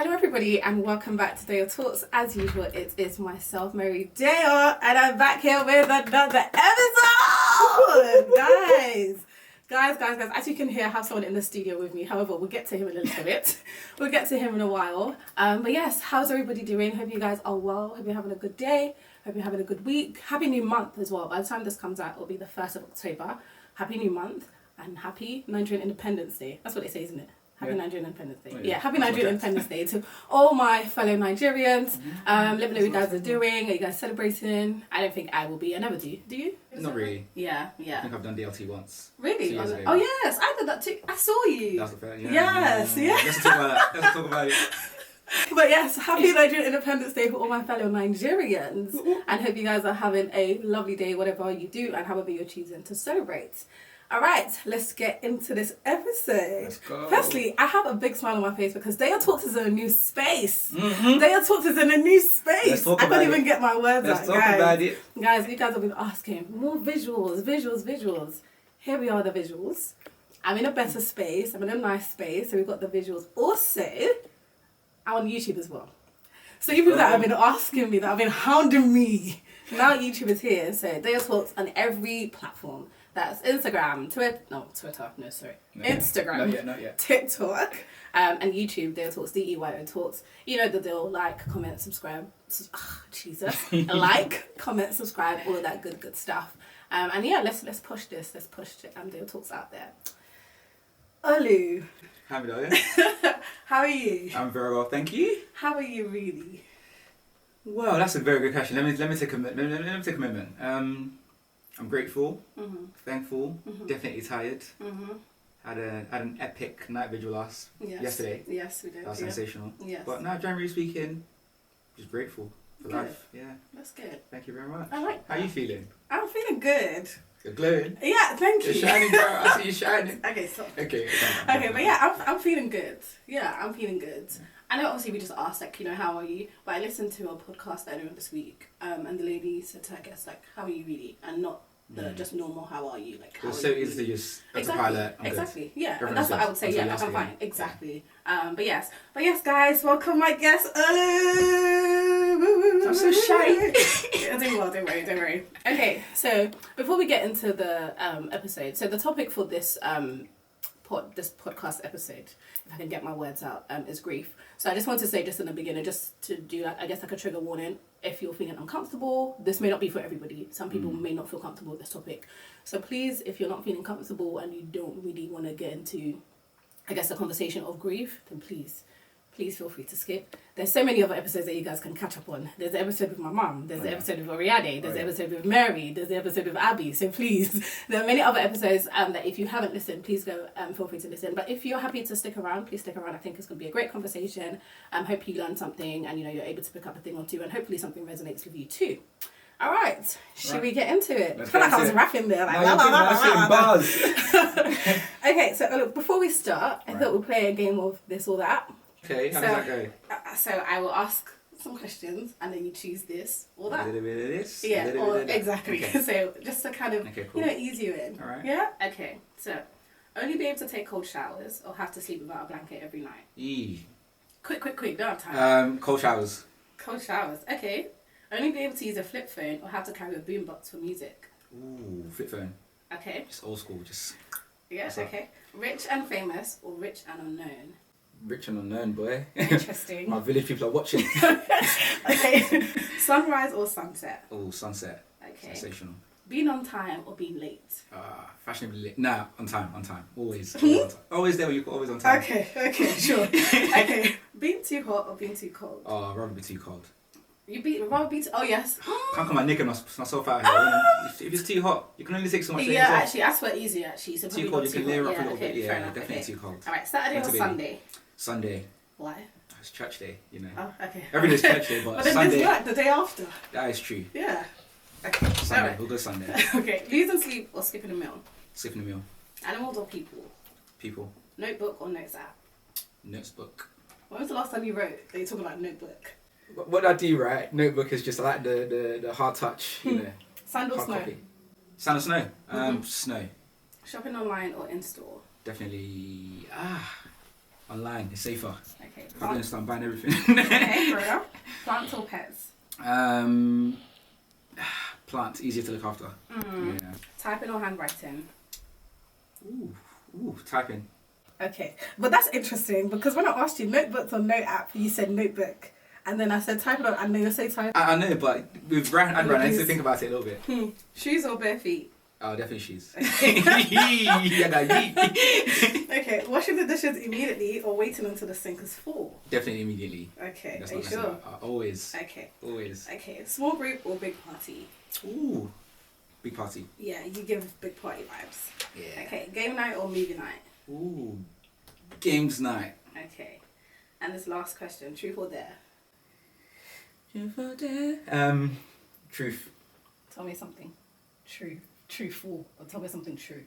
Hello everybody and welcome back to DeyoTalks. As usual, it is myself, Mary Deyo, and I'm back here with another episode! Guys, as you can hear, I have someone in the studio with me. However, we'll get to him in a little bit. We'll get to him in a while. But yes, how's everybody doing? Hope you guys are well. Hope you're having a good day. Hope you're having a good week. Happy new month as well. By the time this comes out, it'll be the 1st of October. Happy new month and happy Nigerian Independence Day. That's what they say, isn't it? Happy Nigerian Independence Day. Yeah, happy Nigerian Independence Day to all my fellow Nigerians. Let me know what you guys are doing. Are you guys celebrating? I don't think I will be. I never do. Do you? Not really. Yeah. I think I've done DLT once. Really? Oh yes, I did that too. I saw you. That's fair. Yeah. Yes. Yeah. Let's talk about that. Let's talk about it. But yes, happy Nigerian Independence Day for all my fellow Nigerians. And hope you guys are having a lovely day, whatever you do and however you're choosing to celebrate. Alright, let's get into this episode. Let's go. Firstly, I have a big smile on my face because DeyoTalks is in a new space. DeyoTalks is in a new space. I can't even get my words out. Let's talk about it. Guys, you guys have been asking more visuals. Here we are, the visuals. I'm in a better space. I'm in a nice space. So we've got the visuals. Also, I'm on YouTube as well. So you people that have been asking me, that have been hounding me, now YouTube is here. So DeyoTalks on every platform. That's Instagram, Instagram, Not yet. TikTok, and YouTube, DeyoTalks, DeyoTalks. You know the deal, like, comment, subscribe, like, comment, subscribe, all of that good stuff. And yeah, let's push this, DeyoTalks out there. OLU. How are you? How are you? I'm very well, thank you. How are you really? Well, that's a very good question. Let me take a commitment. I'm grateful, thankful, definitely tired. Had an epic night vigil yesterday. Yes, we did. That was sensational. Yes. But now, generally speaking, just grateful for life. Yeah. That's good. Thank you very much. I like that. How are you feeling? I'm feeling good. You're glowing. Yeah, thank you. You're shining, girl. I see you shining. Okay, stop. Okay, but yeah, I'm feeling good. Yeah, I'm feeling good. I know obviously we just asked, like, how are you? But I listened to a podcast earlier this week, and the lady said to her guest, like, how are you really? And not the just normal, how are you? Like, how it's are so you easy really? to just autopilot. Exactly. Yeah, Everyone and that's what I would say. Yeah, like, I'm fine. Exactly. But yes, guys, welcome my guest, OLU. I'm so shy. Don't worry. Okay, so before we get into the episode, so the topic for this podcast episode, if I can get my words out, is grief. So I just want to say just in the beginning, just to do like, I guess like a trigger warning, if you're feeling uncomfortable, this may not be for everybody. Some people may not feel comfortable with this topic. So please, if you're not feeling comfortable and you don't really want to get into, I guess, the conversation of grief, then please feel free to skip. There's so many other episodes that you guys can catch up on. There's the episode with my mum. There's the episode with Oriade. There's the episode with Mary. There's the episode with Abby. So please, there are many other episodes that if you haven't listened, please go feel free to listen. But if you're happy to stick around, please stick around. I think it's going to be a great conversation. Hope you learn something and you're able to pick up a thing or two, and hopefully something resonates with you too. All right, should we get into it? I feel like I was rapping there. Like, bars. Okay, so look, before we start, I thought we'd play a game of this or that. Okay, how does that go? So I will ask some questions and then you choose this or that. A little bit of this. Yeah, a little bit of that. exactly. Okay. So just to kind of, cool. Ease you in. All right. Yeah? Okay, so only be able to take cold showers or have to sleep without a blanket every night. Quick, don't have time. Cold showers. Cold showers, okay. Only be able to use a flip phone or have to carry a boombox for music. Ooh, flip phone. Okay. Just old school, just... Yes, okay. Rich and famous or rich and unknown? Rich and unknown, boy. Interesting. My village people are watching. Okay. Sunrise or sunset? Oh, sunset. Okay. Sensational. Being on time or being late? Fashionably late. Nah, on time. Always. Always on time. Always there when you're always on time. Okay, sure. Okay. Being too hot or being too cold? Oh, I'd rather be too cold. Rather be too... Oh, yes. Can't come my nigga myself out here. If it's too hot, you can only take so much. Yeah, actually, I swear easier, actually. So too cold, you can layer up a little okay, bit. Yeah, enough, definitely too cold. Alright, Saturday or Sunday? Sunday. Why? It's church day, Oh, okay. Every day's church day, but then Sunday... there's work the day after. That is true. Yeah. Okay. Sunday, Alright. we'll go Sunday. Okay. Losing sleep or skipping a meal? Skipping a meal. Animals or people? People. Notebook or notes app? Notes book. When was the last time you wrote that you talk about notebook? What I do, right? Notebook is just like the hard touch, Sand or hard snow? copy. Sand or snow? Snow. Shopping online or in store? Definitely Online, it's safer. Okay. I'm going to start buying everything. Okay, fair enough. Plants or pets? Plants, easier to look after. Yeah. Typing or handwriting? Ooh, typing. Okay, but that's interesting because when I asked you notebooks or note app, you said notebook. And then I said typing on, and then you say typing. I know, but with handwriting, I need to think about it a little bit. Shoes or bare feet? Oh, definitely shoes. Okay. Yeah, Okay, washing the dishes immediately or waiting until the sink is full? definitely immediately. Okay, That's are you not sure? always. Okay. Always. Okay, small group or big party? Ooh, big party. Yeah, you give big party vibes. Yeah. Okay, game night or movie night? Ooh, games night. Okay, and this last question, truth or dare? Truth or dare? Truth. Tell me something true. Truthful, or tell me something true.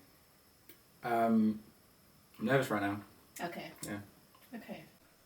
I'm nervous right now. Okay. Yeah. Okay.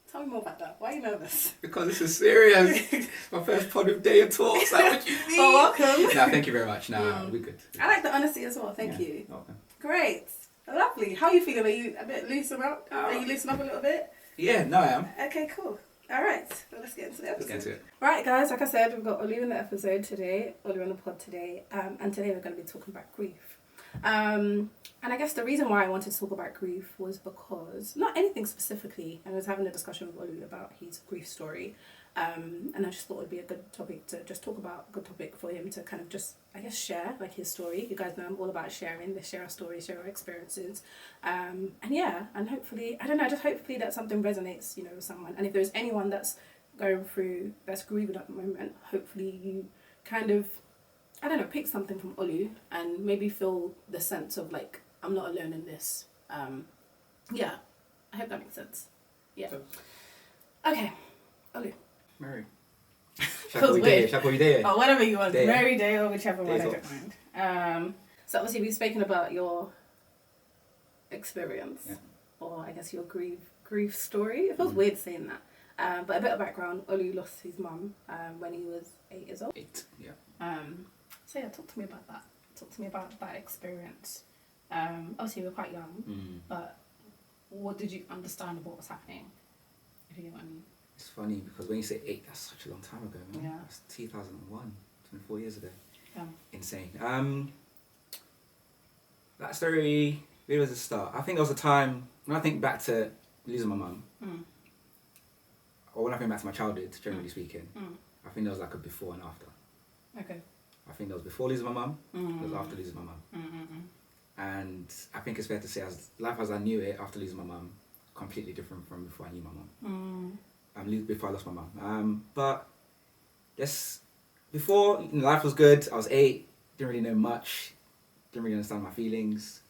Tell me more about that. Why are you nervous? Because this is serious. My first pod of DeyoTalks. Is that what you mean? Oh, welcome. No, thank you very much. No, we're good. I like the honesty as well. Thank you. Welcome. Great. Lovely. How are you feeling? Are you a bit loosened up? Are you loosened up a little bit? Yeah, no, I am. Okay, cool. All right. Well, let's get into the episode. Let's get into it. Right, guys. Like I said, we've got OLU in the episode today. OLU on the pod today. And today we're going to be talking about grief. And I guess the reason why I wanted to talk about grief was because, not anything specifically, I was having a discussion with OLU about his grief story. And I just thought it would be a good topic to just talk about, a good topic for him to kind of just, I guess, share like his story. You guys know I'm all about sharing. Let's share our stories, share our experiences. And yeah, and hopefully, I don't know, just hopefully that something resonates, you know, with someone. And if there's anyone that's going through, that's grieving at the moment, hopefully you kind of, I don't know, pick something from OLU and maybe feel the sense of like, I'm not alone in this. Yeah, I hope that makes sense. Yeah. Okay, OLU. Mary. Feels weird. Shall I call you Day? Oh, whatever you want. Day. Mary, Day, or whichever one, I Day don't mind. So obviously we've spoken about your experience, or I guess your grief story. It feels weird saying that. But a bit of background, OLU lost his mum when he was 8 years old. 8, yeah. So yeah, talk to me about that. Talk to me about that experience. Obviously we were quite young, but what did you understand of what was happening? If you get what I mean. It's funny because when you say 8, that's such a long time ago, man. Yeah. That's 2001, 24 years ago. Yeah. Insane. That story, where was the start? I think there was a time, when I think back to losing my mum, or when I think back to my childhood, generally speaking, I think there was like a before and after. Okay. I think there was before losing my mum, there was after losing my mum. And I think it's fair to say, as life as I knew it after losing my mum, completely different from before I knew my mum. Before I lost my mum. But yes, before, you know, life was good. I was 8, didn't really know much, didn't really understand my feelings.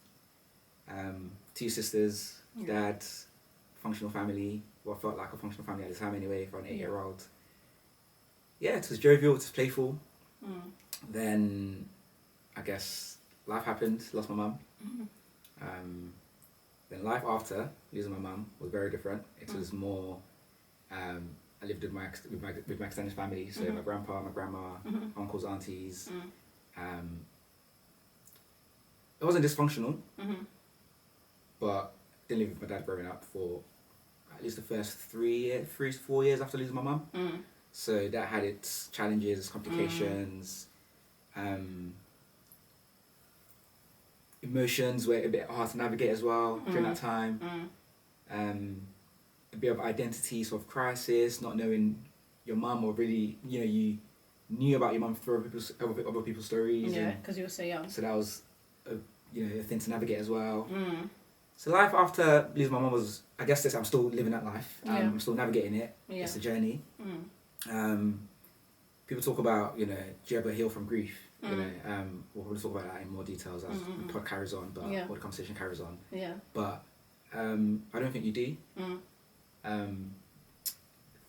2 sisters, dad, functional family, what felt like a functional family at the time anyway for an 8-year-old. Yeah, it was jovial, it was playful. Then I guess life happened, lost my mum. Then life after losing my mum was very different. It was more, I lived with my extended family, so my grandpa, my grandma, uncles, aunties. It wasn't dysfunctional, but didn't live with my dad growing up for at least the first 4 years after losing my mum. So that had its challenges, complications. Emotions were a bit hard to navigate as well during that time. A bit of identity sort of crisis, not knowing your mum, or really, you know, you knew about your mum through other people's stories. Yeah, because you were so young. So that was a thing to navigate as well. So life after losing my mum was, I guess I'm still living that life. I'm still navigating it. It's a journey. People talk about, you know, do you ever heal from grief? You know, we'll probably talk about that in more details as the pod carries on, or the conversation carries on. But I don't think you do.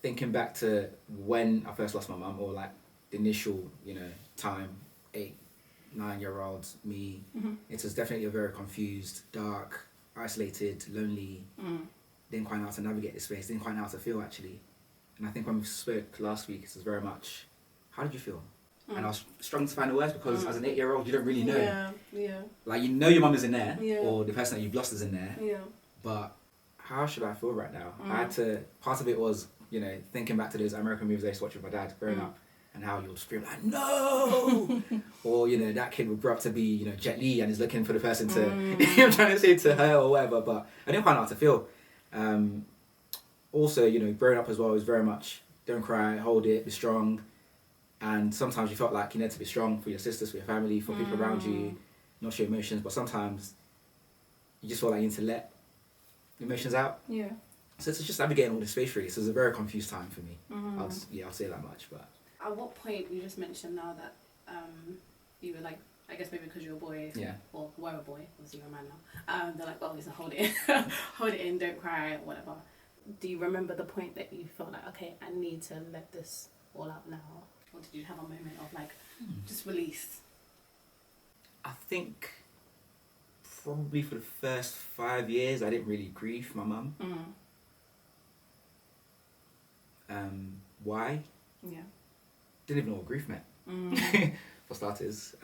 Thinking back to when I first lost my mum, or like the initial, you know, time, 8, 9-year-old me, it was definitely a very confused, dark, isolated, lonely, didn't quite know how to navigate this space, didn't quite know how to feel actually. And I think when we spoke last week, it was very much, how did you feel? And I was struggling to find the words because as an 8-year-old, you don't really know. Like, you know your mum is in there, or the person that you've lost is in there, but how should I feel right now? I had to, part of it was, you know, thinking back to those American movies I used to watch with my dad growing up, and how you would scream like, no! Or, you know, that kid would grow up to be, you know, Jet Li and is looking for the person to, I'm trying to say to her or whatever, but I didn't quite know how to feel. Also, you know, growing up as well was very much, don't cry, hold it, be strong. And sometimes you felt like you need to be strong for your sisters, for your family, for people around you, not show emotions, but sometimes you just feel like you need to let emotions out. Yeah. So it's just navigating all this space really. So it was a very confused time for me. I'll say that much. But at what point, you just mentioned now that you were like, I guess maybe because you're a boy, or were a boy, obviously you're a man now, they're like, well, listen, hold it hold it in, don't cry, whatever. Do you remember the point that you felt like, okay, I need to let this all out now? Or did you have a moment of like, just release? I think probably for the first 5 years I didn't really grieve my mum. Why? Yeah. Didn't even know what grief meant. For starters.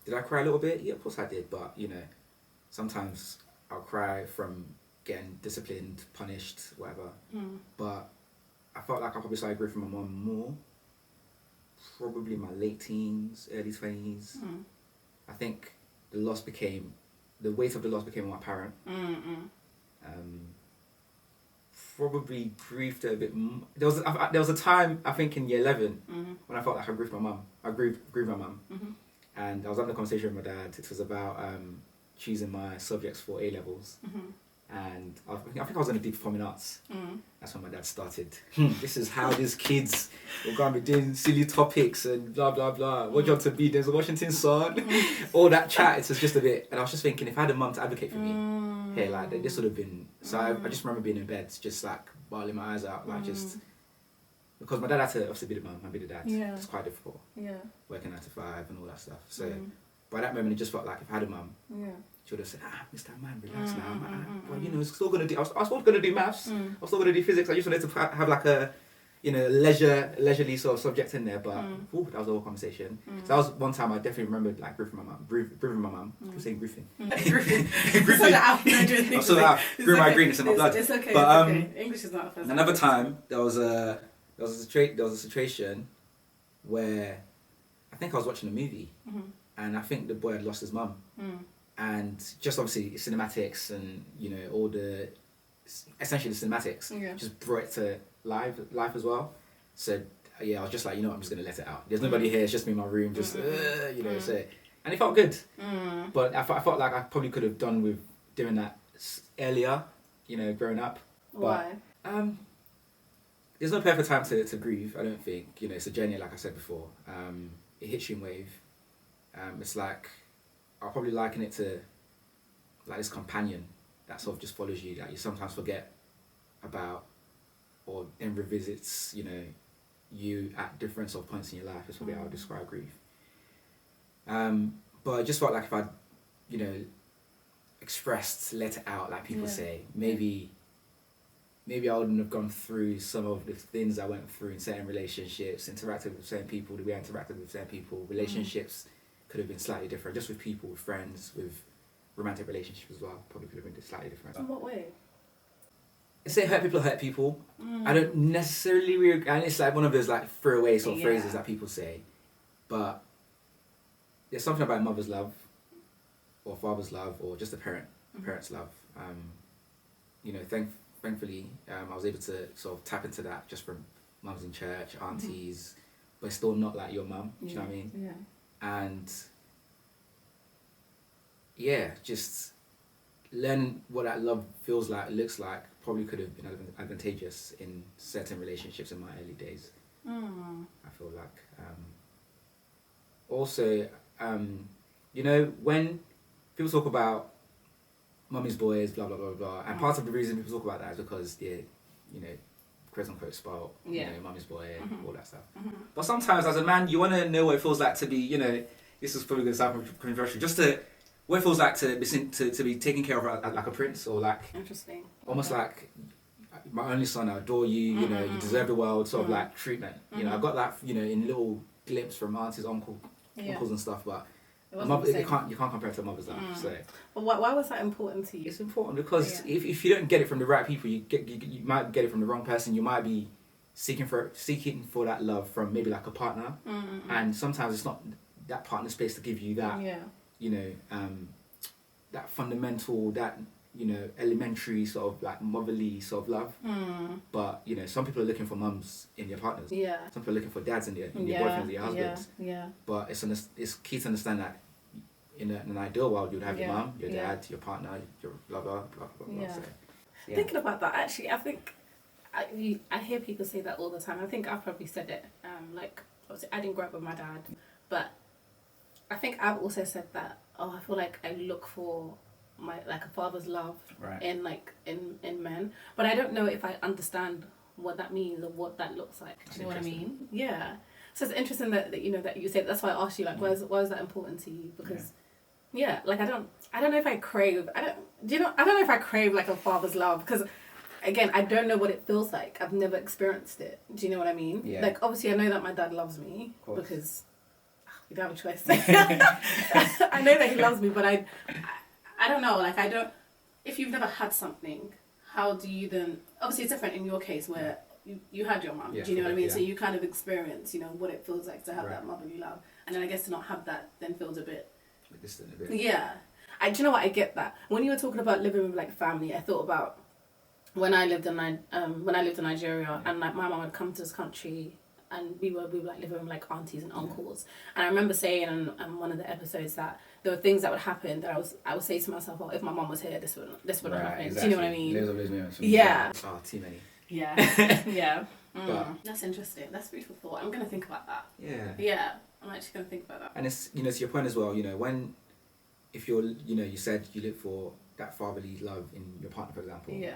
Did I cry a little bit? Yeah, of course I did, but you know, sometimes I'll cry from getting disciplined, punished, whatever. But I felt like I probably started grieving my mum more probably my late teens, early 20s. I think the weight of the loss became more apparent. Probably grieved a bit more. There was a time, I think in year 11, when I felt like I grieved my mum. I grieved my mum. And I was having a conversation with my dad. It was about choosing my subjects for A-levels. And I think I was in the deep performing arts. That's when my dad started. This is how these kids were going to be doing silly topics and blah, blah, blah. What do you want to be? There's a Washington son. All that chat. It was just a bit. And I was just thinking, if I had a mum to advocate for me, hey, like, this would have been... So I just remember being in bed, just like, bawling my eyes out. Like, just... Because my dad had to obviously be the mum and be the dad. Yeah. It's quite difficult. Yeah. Working 9 to 5 and all that stuff. So by that moment, it just felt like if I had a mum, she would have said, Mr. Man, relax now. Well, you know, I was still going to do maths. I was still going to do physics. I just wanted to have like a, you know, leisurely sort of subject in there. But that was the whole conversation. So that was one time I definitely remembered like grieving my mum. I was saying griefing. Griefing. I'm so out. Grew my greenness in my blood. It's okay. But it's okay. English is not a first another time there was a situation where I think I was watching a movie and I think the boy had lost his mum. And just obviously cinematics and, you know, all the, essentially the cinematics just brought it to life as well. So yeah, I was just like, you know what, I'm just going to let it out. There's nobody here, it's just me in my room, just, you know, so. And it felt good. But I felt like I probably could have done with doing that earlier, you know, growing up. Why? But, there's no perfect time to grieve, I don't think. You know, it's a journey, like I said before. It hits you in wave. It's like, I'll probably liken it to like this companion that sort of just follows you, that you sometimes forget about, or then revisits, you know, you at different sort of points in your life. Is probably how I would describe grief. But I just felt like if I'd, you know, expressed, let it out, like people say, maybe I wouldn't have gone through some of the things I went through in certain relationships, interacted with certain people, the way I interacted with certain people, relationships could have been slightly different, just with people, with friends, with romantic relationships as well, probably could have been slightly different. In what way? I say hurt people. I don't necessarily, and it's like one of those like throwaway sort of phrases that people say, but there's something about mother's love, or father's love, or just a parent's love. You know, thankfully, I was able to sort of tap into that just from mums in church, aunties, but it's still not like your mum, do you know what I mean? Yeah. And yeah, just learning what that love feels like, looks like, probably could have been advantageous in certain relationships in my early days. I feel like. Also, you know, when people talk about mummy's boys, blah, blah, blah, blah, and part of the reason people talk about that is because they're, you know, quote unquote spoiled, you know, mummy's boy, all that stuff. But sometimes as a man, you want to know what it feels like to be, you know, this is probably going to sound controversial, just to, what it feels like to be taken care of like a prince, or like, interesting, almost like, my only son, I adore you, you know, you deserve the world, sort of like treatment. You know, I got that, you know, in little glimpse from aunties, uncles and stuff, but It wasn't the same. You can't compare it to a mother's love. So. But why was that important to you? It's important because if you don't get it from the right people, you might get it from the wrong person. You might be seeking for that love from maybe like a partner, and sometimes it's not that partner's place to give you that. You know, that fundamental, that elementary sort of like motherly sort of love. But some people are looking for mums in their partners. Some people are looking for dads in their boyfriends, their husbands. But it's key to understand that in an ideal world, you'd have your mum, your dad, your partner, your lover, blah blah blah. So, thinking about that, actually, I think I hear people say that all the time. I think I've probably said it. Like, obviously, I didn't grow up with my dad, but I think I've also said that. I feel like I look for a father's love in men, but I don't know if I understand what that means or what that looks like. Do you know what I mean? Yeah. So it's interesting that you said. That's why I asked you, like, why is that important to you? Because like I don't know if I crave. I don't know if I crave like a father's love, because again, I don't know what it feels like. I've never experienced it. Do you know what I mean? Yeah. Like, obviously I know that my dad loves me because you don't have a choice. I know that he loves me, but I don't know, like, if you've never had something, how do you then, obviously it's different in your case where you had your mum, do you know what I mean? So you kind of experience, what it feels like to have that motherly love. And then I guess to not have that then feels a bit distant a bit. Yeah. Do you know what, I get that. When you were talking about living with like family, I thought about when I lived in Nigeria and like my mum would come to this country and we were like living with like aunties and uncles. And I remember saying on one of the episodes that there were things that would happen that I would say to myself, oh, if my mum was here, this would happen. Exactly. Do you know what I mean? Those are those moments. Yeah. Oh, too many. Yeah. Yeah. But that's interesting. That's a beautiful thought. I'm going to think about that. Yeah. Yeah. I'm actually going to think about that. And it's, to your point as well, if you're, you said you look for that fatherly love in your partner, for example. Yeah.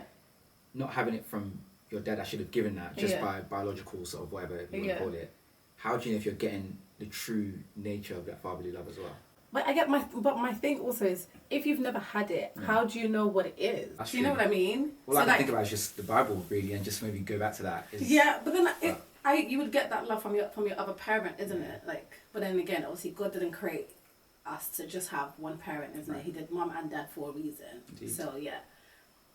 Not having it from your dad, I should have given that just by biological sort of whatever you want to call it. How do you know if you're getting the true nature of that fatherly love as well? But my thing also is, if you've never had it, how do you know what it is? That's do you know what I mean? Well, I think about is just the Bible really, and just maybe go back to that. But then you would get that love from your other parent, isn't it? Like, but then again, obviously God didn't create us to just have one parent, isn't it? He did mum and dad for a reason. Indeed. So yeah.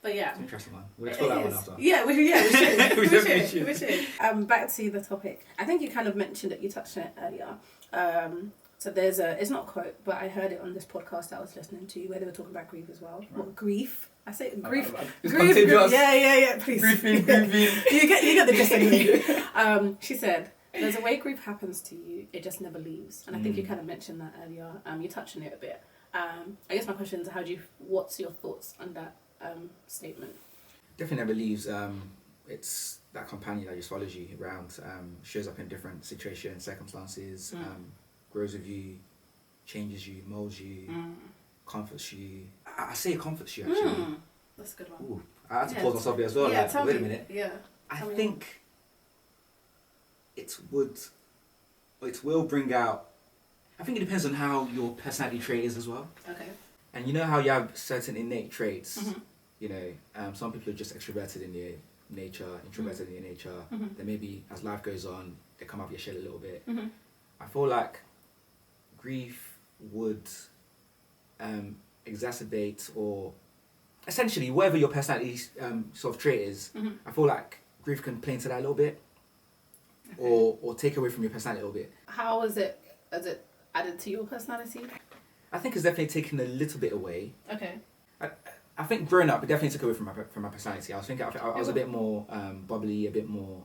But yeah. It's an interesting one. We'll explore that one after. Yeah, we should. We should. Back to the topic. I think you kind of mentioned it, you touched on it earlier. So there's it's not a quote, but I heard it on this podcast I was listening to where they were talking about grief as well. Right. What, grief? I say grief. Grief. Yeah, please. Grieving. You get the gist anyway. She said, there's a way grief happens to you, it just never leaves. And I think you kind of mentioned that earlier. You touched on it a bit. I guess my question is, what's your thoughts on that statement? Definitely never leaves. It's that companion that just follows you around, shows up in different situations, circumstances, grows with you, changes you, molds you, comforts you. I say it comforts you actually. That's a good one. Ooh, I had to pause myself there as well. Yeah, like, wait a minute. Yeah. I think it will bring out. I think it depends on how your personality trait is as well. Okay. And you know how you have certain innate traits. Some people are just extroverted in their nature, introverted in their nature. Then maybe as life goes on, they come out of your shell a little bit. I feel like grief would exacerbate, or essentially whatever your personality sort of trait is, I feel like grief can play into that a little bit, or take away from your personality a little bit. How is it added to your personality? I think it's definitely taken a little bit away. Okay. I think growing up, it definitely took away from my personality. I was a bit more bubbly, a bit more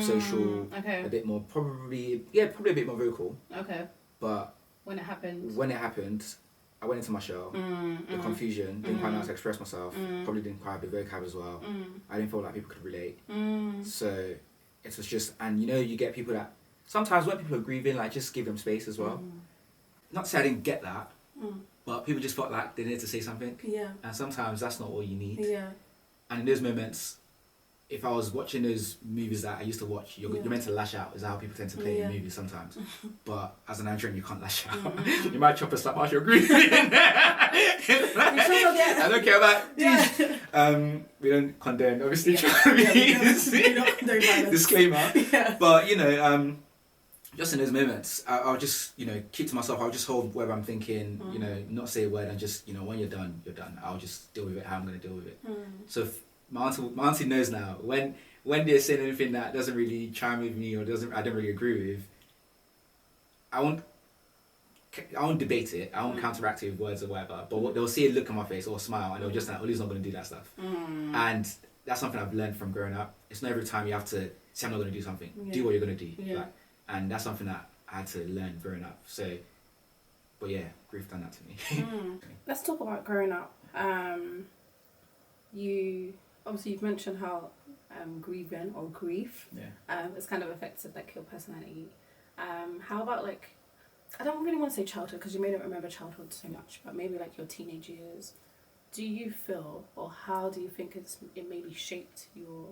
social, a bit more probably a bit more vocal. Okay. But when it happened, I went into my shell. The confusion, didn't quite know how to express myself. Probably didn't quite have the vocab as well. I didn't feel like people could relate. So it was just, and you get people that sometimes when people are grieving, like, just give them space as well. Not to say I didn't get that. But people just felt like they needed to say something. Yeah. And sometimes that's not all you need. Yeah. And in those moments, if I was watching those movies that I used to watch, you're meant to lash out, is how people tend to play in movies sometimes. But as a Nigerian, you can't lash out. You might chop a slap while you're grieving. I don't care about these. We don't condone, obviously. We don't condone violence. Disclaimer. Yeah. But, just in those moments, I'll just, keep to myself. I'll just hold whatever I'm thinking, not say a word, and just, when you're done, you're done. I'll just deal with it how I'm going to deal with it. So if my auntie knows now, when they're saying anything that doesn't really chime with me or I don't really agree with, I won't debate it. I won't counteract it with words or whatever. But they'll see a look on my face or a smile, and they'll just like, Olu's not going to do that stuff. And that's something I've learned from growing up. It's not every time you have to say, I'm not going to do something. Yeah. Do what you're going to do. Yeah. And that's something that I had to learn growing up. So, but yeah, grief done that to me. Let's talk about growing up. You've mentioned how grieving or grief has kind of affected like your personality. How about like, I don't really want to say childhood because you may not remember childhood so much, but maybe like your teenage years. Do you feel, or how do you think it maybe shaped your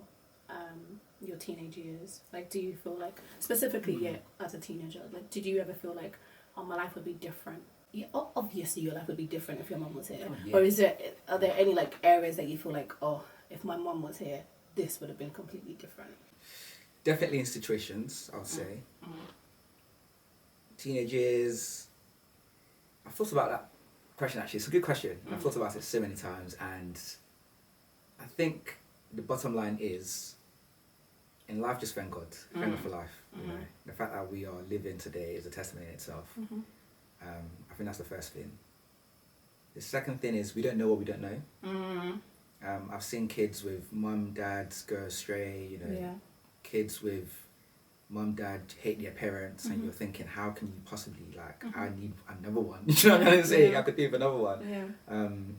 teenage years? Like, do you feel like, specifically as a teenager, like, did you ever feel like, my life would be different? Yeah, obviously your life would be different if your mum was here. Or are there any like areas that you feel like, if my mum was here, this would have been completely different? Definitely in situations, I would say. Teenage years, I've thought about that question actually. It's a good question. I've thought about it so many times, and I think the bottom line is, in life, just thank God. Thank God for life. You know, the fact that we are living today is a testament in itself. I think that's the first thing. The second thing is we don't know what we don't know. I've seen kids with mum, dads go astray. Kids with mum, dad hate their parents, and you're thinking, how can you possibly I need another one. You know what I'm trying to say? I could think of another one.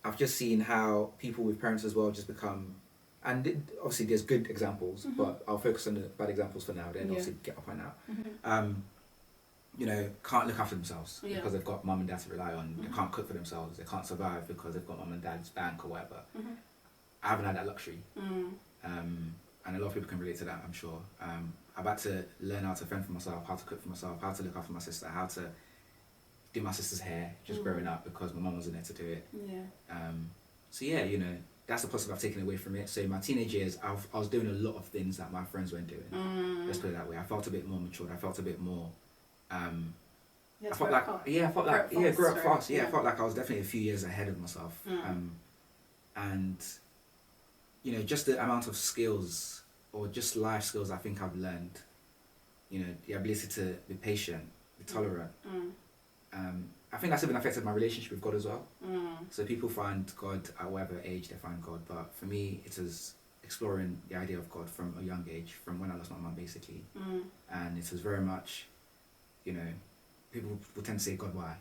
I've just seen how people with parents as well just become, and obviously there's good examples, but I'll focus on the bad examples for now. Then obviously get my point out. Can't look after themselves because they've got mum and dad to rely on. They can't cook for themselves. They can't survive because they've got mum and dad's bank or whatever. I haven't had that luxury. And a lot of people can relate to that, I'm sure. I've had to learn how to fend for myself, how to cook for myself, how to look after my sister, how to do my sister's hair just growing up because my mum wasn't there to do it. That's the positive I've taken away from it. So in my teenage years, I was doing a lot of things that my friends weren't doing. Let's put it that way. I felt a bit more matured. I felt a bit more... I felt like grew up fast. I felt like I was definitely a few years ahead of myself. And just the amount of skills or just life skills I think I've learned. The ability to be patient, be tolerant. I think that's even affected my relationship with God as well. So people find God at whatever age they find God, but for me it is exploring the idea of God from a young age, from when I lost my mum basically. And it was very much, people will tend to say, God, why?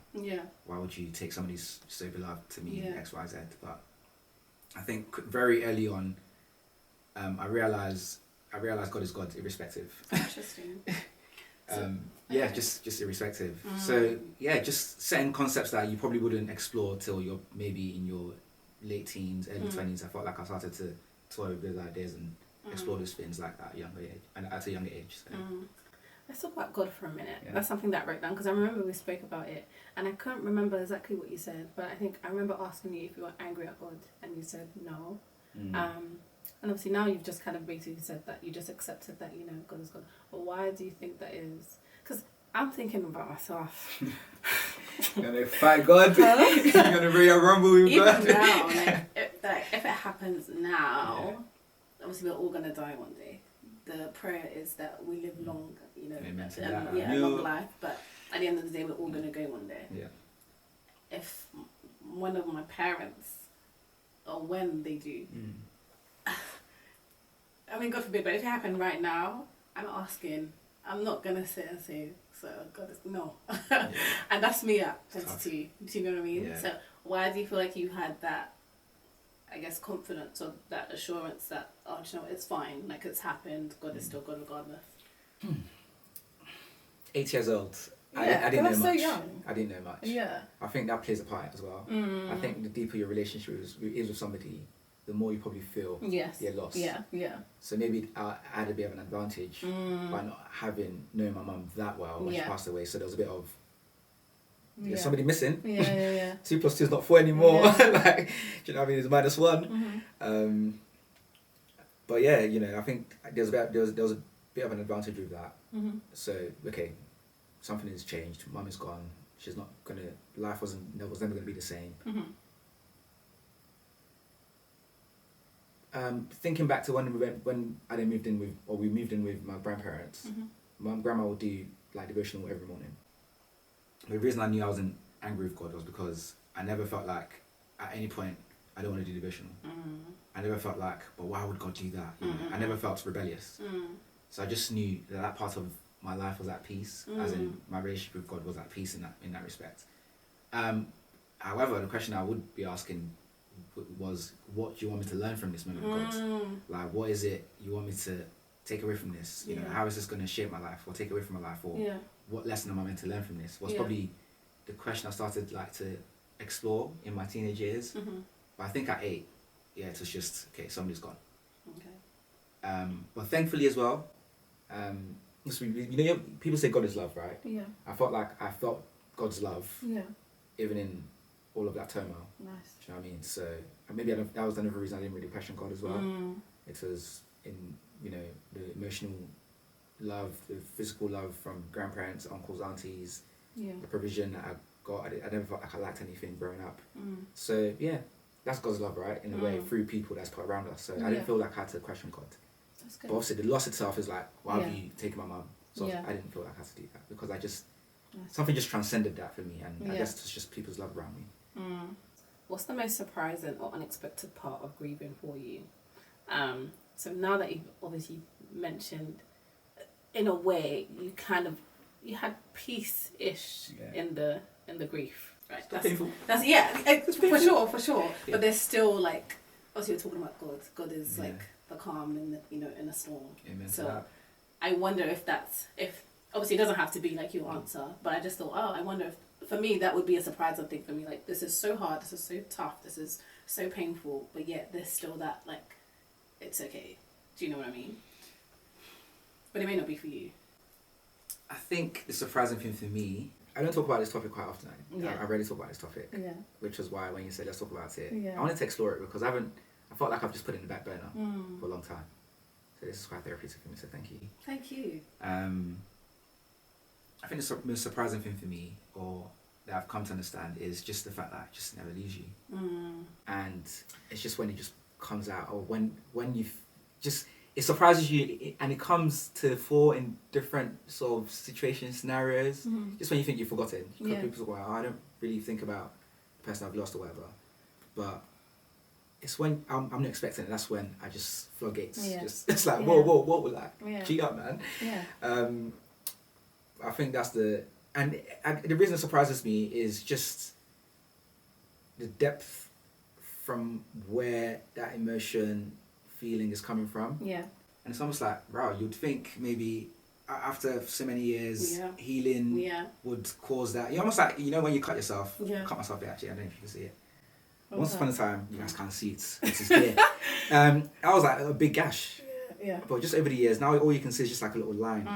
Why would you take somebody so beloved to me, X, Y, Z? But I think very early on, I realized God is God, irrespective. Interesting. Just irrespective. So just certain concepts that you probably wouldn't explore till you're maybe in your late teens, early 20s. I felt like I started to toy with those ideas and explore those things like that at a younger age. So. Let's talk about God for a minute. That's something that I wrote down because I remember we spoke about it and I can't remember exactly what you said, but I remember asking you if you were angry at God and you said no. And obviously now you've just kind of basically said that you just accepted that, God is God. But why do you think that is? Because I'm thinking about myself. You're going to fight God? You're going to bring a rumble with God? Even now, if it happens now, obviously we're all going to die one day. The prayer is that we live long, a long life. But at the end of the day, we're all going to go one day. If one of my parents, or when they do, I mean, God forbid, but if it happened right now, I'm not going to sit and say, so God is, no. And that's me at 22. Do you know what I mean? So why do you feel like you had that, I guess, confidence or that assurance that, it's fine, like it's happened, God is still God regardless? 8 years old. I didn't know much. So young. I didn't know much. Yeah. I think that plays a part as well. I think the deeper your relationship is with somebody, the more you probably feel their loss. So maybe I had a bit of an advantage by not having known my mum that well when she passed away. So there was a bit of there's somebody missing. 2 plus 2 is not 4 anymore. Do you know what I mean? It's -1. But I think there was bit of an advantage with that. Mm-hmm. So, okay, something has changed. Mum is gone. She's not gonna. Life was never gonna be the same. Mm-hmm. Thinking back to when we moved in with my grandparents. Mm-hmm. My grandma would do like devotional every morning. The reason I knew I wasn't angry with God was because I never felt like at any point I don't want to do devotional. Mm-hmm. I never felt like, but why would God do that? You know, Mm-hmm. I never felt rebellious. Mm-hmm. So I just knew that part of my life was at peace, as in my relationship with God was at peace in that respect. However, the question I would be asking was, what do you want me to learn from this moment, God? Like, what is it you want me to take away from this? You know, how is this going to shape my life or take away from my life, or what lesson am I meant to learn from this? Was probably the question I started like to explore in my teenage years. Mm-hmm. But I think at 8, it was just, okay, somebody's gone. Okay. But thankfully as well, you know, people say God is love, right? Yeah. I felt God's love, even in all of that turmoil. Nice. Do you know what I mean? So maybe that was another reason I didn't really question God as well. It was in, you know, the emotional love, the physical love from grandparents, uncles, aunties, the provision that I got. I never felt like I lacked anything growing up. So yeah, that's God's love, right? In a way, through people that's put around us. So I didn't feel like I had to question God. That's good. But obviously the loss itself is like, why have you taken my mum? So I didn't feel like I had to do that, because I just, something just transcended that for me, and I guess it's just people's love around me. What's the most surprising or unexpected part of grieving for you? So now that you've obviously mentioned, in a way, you had peace-ish in the grief, right? That's painful. For sure. Yeah. But there's still like, obviously we're talking about God. God is like the calm in in a storm. Amen. So I wonder if obviously it doesn't have to be like your answer, but I just thought, I wonder if, for me, that would be a surprising thing for me. Like, this is so hard, this is so tough, this is so painful, but yet there's still that, like, it's okay. Do you know what I mean? But it may not be for you. I think the surprising thing for me, I don't talk about this topic quite often. I rarely talk about this topic, which is why when you said let's talk about it, I wanted to explore it, because I felt like I've just put it in the back burner for a long time. So this is quite therapeutic for me, so thank you. Thank you. I think the most surprising thing for me, or that I've come to understand, is just the fact that it just never leaves you. And it's just when it just comes out, or when it surprises you, and it comes to fore in different sort of situations, scenarios, just when you think you've forgotten. Because people say, well, I don't really think about the person I've lost or whatever. But it's when I'm not expecting it, that's when I just floodgates. It's like, whoa, what was that? Cheat up, man. I think that's the reason it surprises me is just the depth from where that emotion, feeling is coming from. And it's almost like, wow, you'd think maybe after so many years, healing would cause that. You're almost like, you know, when you cut yourself. I cut myself here, actually, I don't know if you can see it. Once upon a time, you guys can't see it. It's here. I was like a big gash. But just over the years, now all you can see is just like a little line.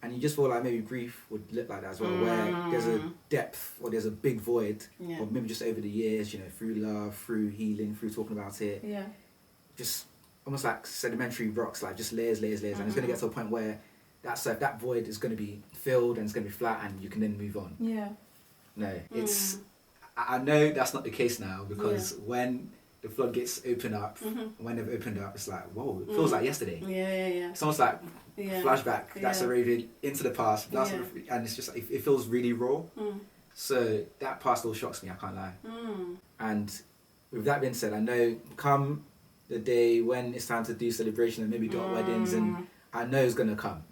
And you just feel like maybe grief would look like that as well, where there's a depth or there's a big void. Or maybe just over the years, you know, through love, through healing, through talking about it. Just almost like sedimentary rocks, like just layers. And it's going to get to a point where that void is going to be filled and it's going to be flat, and you can then move on. No, it's... I know that's not the case now, because when the floodgates open up, when they've opened up, it's like, whoa, it feels like yesterday. It's almost like flashback, that's already into the past, and it's just like, it feels really raw. So that part still shocks me, I can't lie. And with that being said, I know come the day when it's time to do celebration and maybe do weddings, and I know it's gonna come.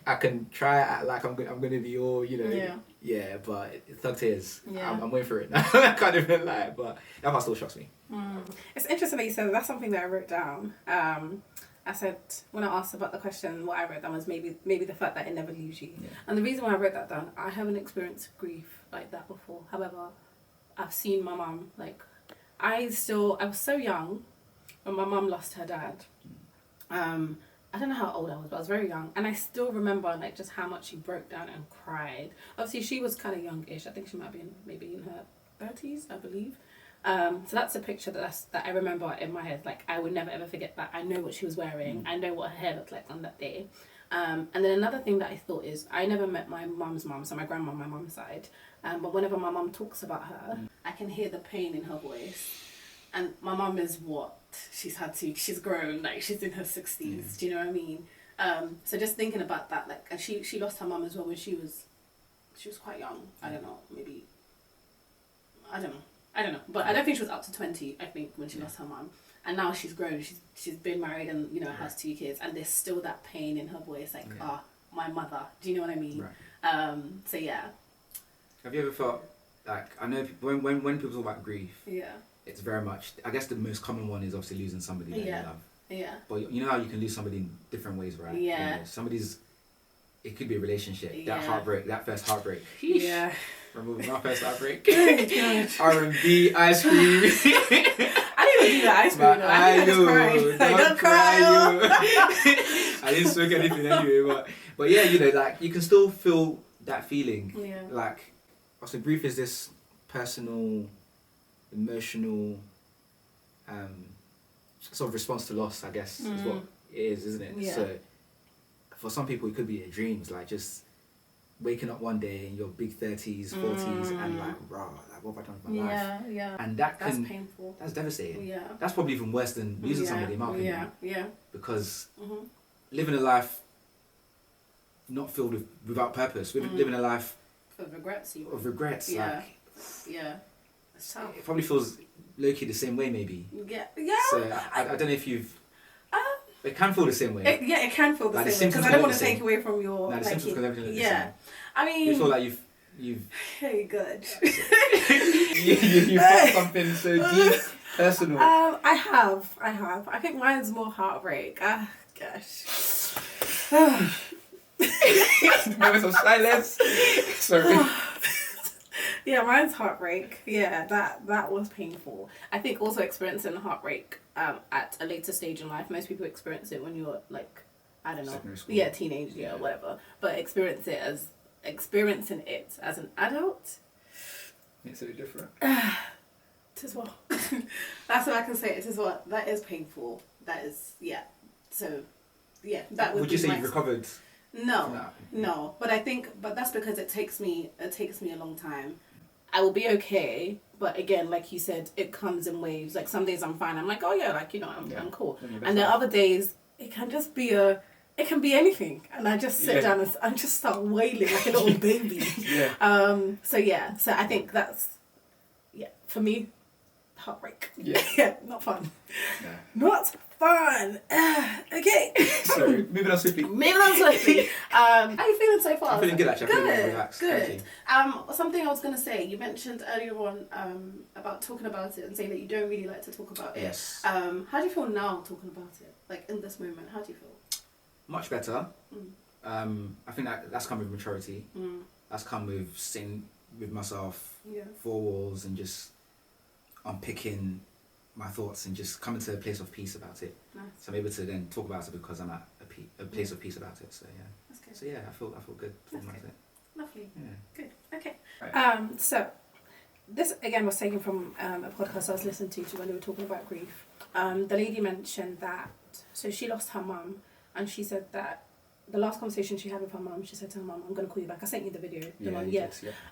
I can try act like I'm gonna be all, you know, but thug tears. I'm waiting for it now. I can't even lie, but that part still shocks me. It's interesting that you said that's something that I wrote down. I said, when I asked about the question, what I wrote down was maybe the fact that it never leaves you. And the reason why I wrote that down, I haven't experienced grief like that before. However, I've seen my mum, like, I was so young when my mum lost her dad. I don't know how old I was, but I was very young. And I still remember, like, just how much she broke down and cried. Obviously, she was kind of youngish. I think she might be maybe in her 30s, I believe. So that's a picture that I remember in my head. Like, I would never, ever forget that. I know what she was wearing. I know what her hair looked like on that day. And then another thing that I thought is, I never met my mum's mum, so my grandma on my mum's side. But whenever my mum talks about her, I can hear the pain in her voice. And my mum is she's grown, like she's in her 60s, do you know what I mean? So just thinking about that, like, and she lost her mum as well when she was quite young. I don't know, maybe, I don't know. But I don't think she was up to 20, I think, when she lost her mum. And now she's grown, she's been married and, you know, has 2 kids, and there's still that pain in her voice, like, my mother, do you know what I mean? Right. So yeah. Have you ever felt, like, I know when people talk about grief, it's very much, I guess the most common one is obviously losing somebody that you love. Yeah. But you know how you can lose somebody in different ways, right? Yeah. You know, it could be a relationship, that heartbreak, that first heartbreak. Yeah. Removing my first heartbreak. R&B, ice cream. I didn't even do the ice cream. I don't cry. I didn't smoke anything anyway, but yeah, you know, like, you can still feel that feeling. Yeah. Like, also grief is this personal, emotional, sort of response to loss, I guess, is what it is, isn't it? Yeah. So for some people it could be their dreams, like just waking up one day in your big 30s, 40s and like, rah, like, what have I done with my life? Yeah. And that's painful. That's devastating. Yeah. That's probably even worse than losing somebody, in my opinion. Yeah. Because living a life not filled without purpose, living a life of regrets, like, it's tough. it probably feels low-key the same way, maybe. Yeah. So I don't know if you've. It can feel the same way. It can feel the like same way, because I don't want to take away from your. No, the symptoms can never look the same. I mean. You feel like you've. Hey, good. you felt something so deep, personal. I have. I think mine's more heartbreak. Gosh. Moments of silence. Sorry. Yeah, mine's heartbreak. Yeah, that was painful. I think also experiencing heartbreak at a later stage in life. Most people experience it when you're like, I don't know, secondary school. Yeah, teenage, whatever. But experiencing it as an adult. It's so different. It is what. That's what I can say. It is what. That is painful. That is So, that would. Would you say you've recovered? No. But that's because it takes me a long time. I will be okay, but again, like you said, it comes in waves. Like some days I'm fine. I'm like, oh yeah, like, you know, I'm cool. And then other days it can just be it can be anything, and I just sit down and just start wailing like a little baby. So I think that's for me, heartbreak. Not fun. Not fun. Okay. Sorry, moving on swiftly. How are you feeling so far? I'm feeling good, actually. I'm feeling relaxed. Good. Something I was going to say, you mentioned earlier on about talking about it and saying that you don't really like to talk about it. Yes. How do you feel now talking about it? Like in this moment, how do you feel? Much better. I think that's come with maturity. That's come with sitting with myself, 4 walls, and just unpicking my thoughts and just coming to a place of peace about it. Nice. So I'm able to then talk about it because I'm at a place of peace about it. So yeah. That's good. So yeah, I feel good. That's good. Lovely. Yeah. Good. Okay. Right. So this again was taken from a podcast I was listening to when they were talking about grief. The lady mentioned that she lost her mum, and she said that the last conversation she had with her mum, she said to her mum, "I'm going to call you back." I sent you the video.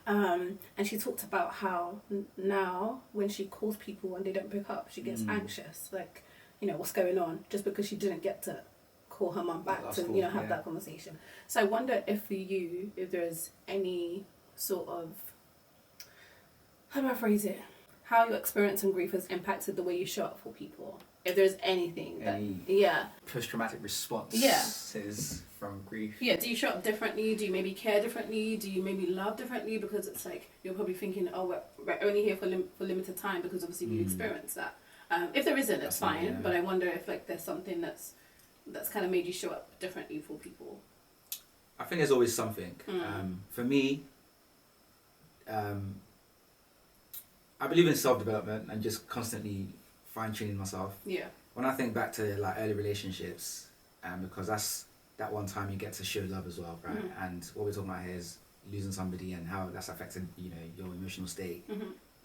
And she talked about how now when she calls people and they don't pick up, she gets anxious, like, you know, what's going on, just because she didn't get to call her mum back to have that conversation. So I wonder if for you, if there's any sort of, how do I phrase it, how your experience in grief has impacted the way you show up for people. If there's anything that post-traumatic responses from grief. Yeah, do you show up differently? Do you maybe care differently? Do you maybe love differently? Because it's like you're probably thinking, oh, we're only here for limited time, because obviously we experienced that. If there isn't, it's fine. But I wonder if like there's something that's kind of made you show up differently for people. I think there's always something. For me, I believe in self-development and just constantly fine-tuning myself. Yeah. When I think back to like early relationships, because that's that one time you get to show love as well, right? And what we're talking about here is losing somebody and how that's affected, you know, your emotional state,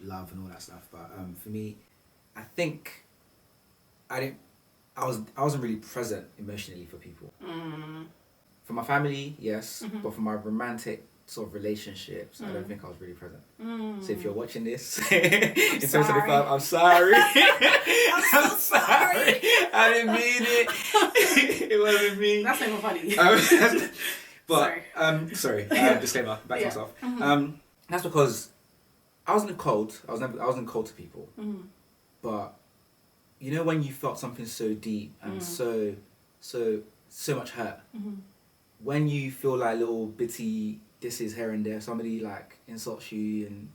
love and all that stuff. But for me, I think I wasn't really present emotionally for people. For my family, yes, but for my romantic sort of relationships, I don't think I was really present. So if you're watching this in 2025, I'm sorry. I'm so sorry. I didn't mean it. It wasn't me. That's not even funny. But sorry. Disclaimer. Back to myself. That's because I wasn't cold. I wasn't cold to people. But you know when you felt something so deep and so much hurt, when you feel like little bitty disses here and there, somebody like insults you, and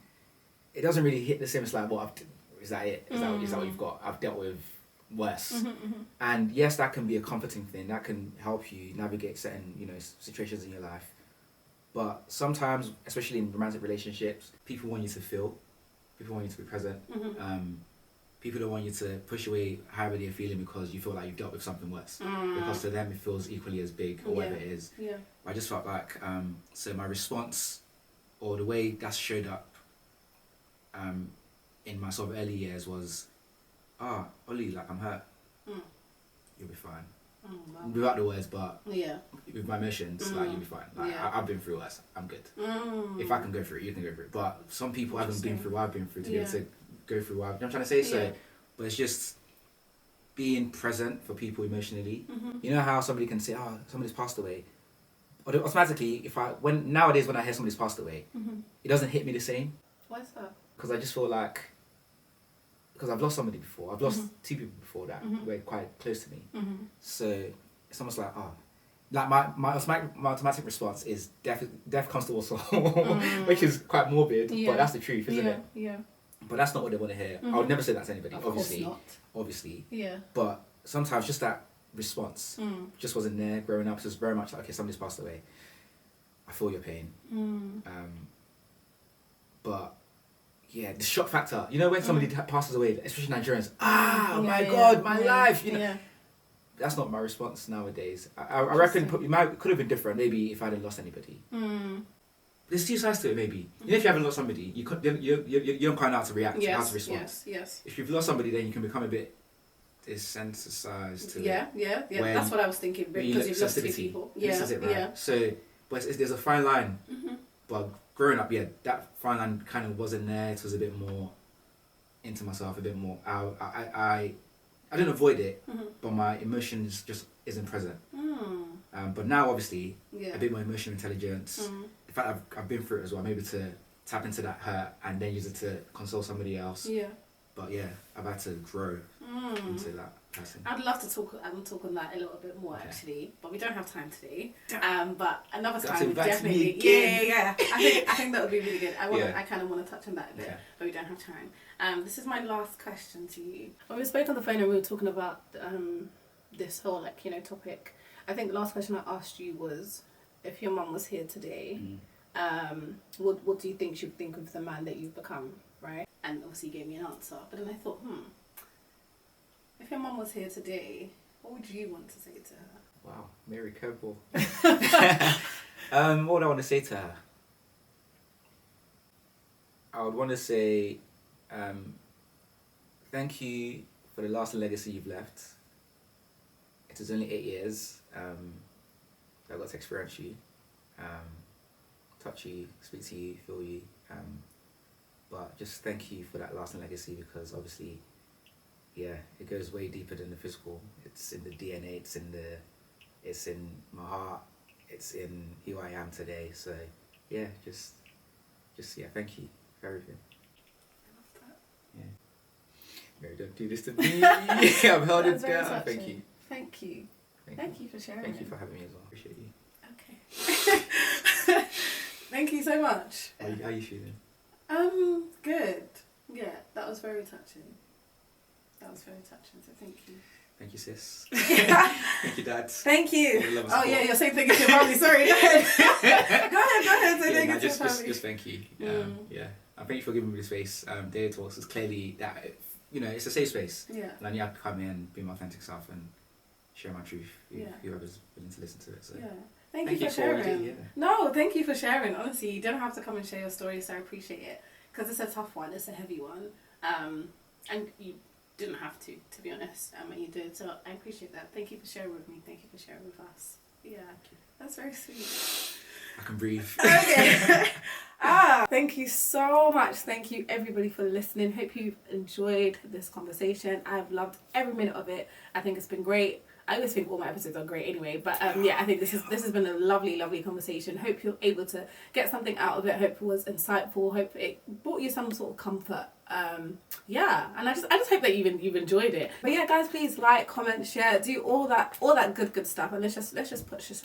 it doesn't really hit the same. It's like, what? Is that it? Is that what you've got? I've dealt with worse. And yes, that can be a comforting thing. That can help you navigate certain situations in your life. But sometimes, especially in romantic relationships, people want you to feel. People want you to be present. People don't want you to push away however they're feeling because you feel like you've dealt with something worse. Because to them it feels equally as big or whatever it is. Yeah. I just felt like, so my response or the way that showed up in my sort of early years was, Ollie, like I'm hurt. You'll be fine. Wow. Without the words, but with my emotions, like you'll be fine. Like I've been through worse. I'm good. If I can go through it, you can go through it. But some people haven't been through what I've been through to be able to go through what you know what I'm trying to say. So, but it's just being present for people emotionally. You know how somebody can say, somebody's passed away. Automatically, nowadays when I hear somebody's passed away, it doesn't hit me the same. Why is that? Because I just feel like, because I've lost somebody before. I've lost two people before that were quite close to me. So it's almost like, like my automatic response is death comes to us all, which is quite morbid, but that's the truth, isn't it? Yeah. But that's not what they want to hear. I would never say that to anybody, obviously. Yeah. But sometimes just that response just wasn't there growing up. So it's very much like, okay, somebody's passed away. I feel your pain. But yeah, the shock factor. You know when somebody passes away, especially Nigerians, my God, my life. You know, that's not my response nowadays. I reckon it could have been different maybe if I hadn't lost anybody. There's two sides to it maybe. You know, if you haven't lost somebody, you don't quite know how to react, how to respond. Yes. If you've lost somebody, then you can become a bit desensitized to it. Yeah. That's what I was thinking because you've lost two people. This is it, right? So, but there's a fine line. But growing up, that fine line kind of wasn't there. It was a bit more into myself, a bit more. I didn't avoid it, but my emotions just isn't present. But now, obviously, a bit more emotional intelligence. In fact, I've been through it as well. Maybe to tap into that hurt and then use it to console somebody else. But I've had to grow into that person. I'd love to talk on that a little bit more actually, but we don't have time today. But another time, definitely. I think that would be really good. I kind of want to touch on that a bit, but we don't have time. This is my last question to you. When we spoke on the phone and we were talking about this whole topic, I think the last question I asked you was, if your mum was here today, what do you think she'd think of the man that you've become, right? And obviously you gave me an answer, but then I thought, if your mum was here today, what would you want to say to her? Wow, Mary Curveball. What would I want to say to her? I would want to say, thank you for the lasting legacy you've left. It was only 8 years. I got to experience you, touch you, speak to you, feel you, but just thank you for that lasting legacy, because obviously, it goes way deeper than the physical. It's in the DNA, it's in my heart, it's in who I am today. So just thank you for everything. I love that. Mary, don't do this to me. I've held it down. Thank you. Thank you. Thank you for sharing. Thank you for having me as well. Appreciate you. Okay. Thank you so much. How are you feeling? Good. Yeah, that was very touching. So thank you. Thank you, sis. Thank you, Dad. Thank you. You're saying thank you to your family. Sorry. Go ahead. Say thank you to your family. Just thank you. I thank you for giving me the space. DeyoTalks is clearly that it's a safe space. And I need to come in and be my authentic self and share my truth with whoever's willing to listen to it. So thank you for sharing. No, thank you for sharing. Honestly, you don't have to come and share your story, so I appreciate it, because it's a tough one, it's a heavy one, and you didn't have to be honest, and you did, so I appreciate that. Thank you for sharing with me. Thank you for sharing with us. That's very sweet. I can breathe. Okay. Thank you so much. Thank you everybody for listening. Hope you've enjoyed this conversation. I've loved every minute of it. I think it's been great. I always think all my episodes are great anyway, but yeah, I think this has been a lovely conversation. Hope you're able to get something out of it. Hope it was insightful. Hope it brought you some sort of comfort. Yeah, and I just hope that you've enjoyed it. But yeah, guys, please like, comment, share, do all that good stuff, and let's just push this.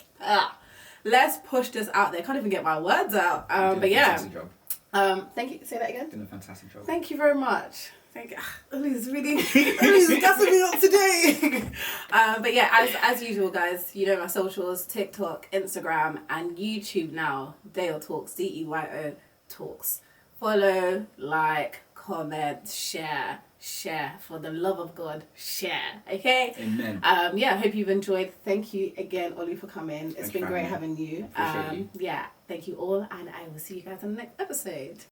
Let's push this out there. Can't even get my words out. But yeah. Thank you. Say that again. Doing a fantastic job. Thank you very much. Thank you. Ollie's gassing me up today. But yeah, as usual, guys, you know my socials: TikTok, Instagram, and YouTube now. DeyoTalks, DEYO Talks. Follow, like, comment, share. For the love of God, share. Okay. Amen. Yeah, I hope you've enjoyed. Thank you again, Ollie, for coming. It's been great having you. Appreciate you. Yeah, thank you all, and I will see you guys in the next episode.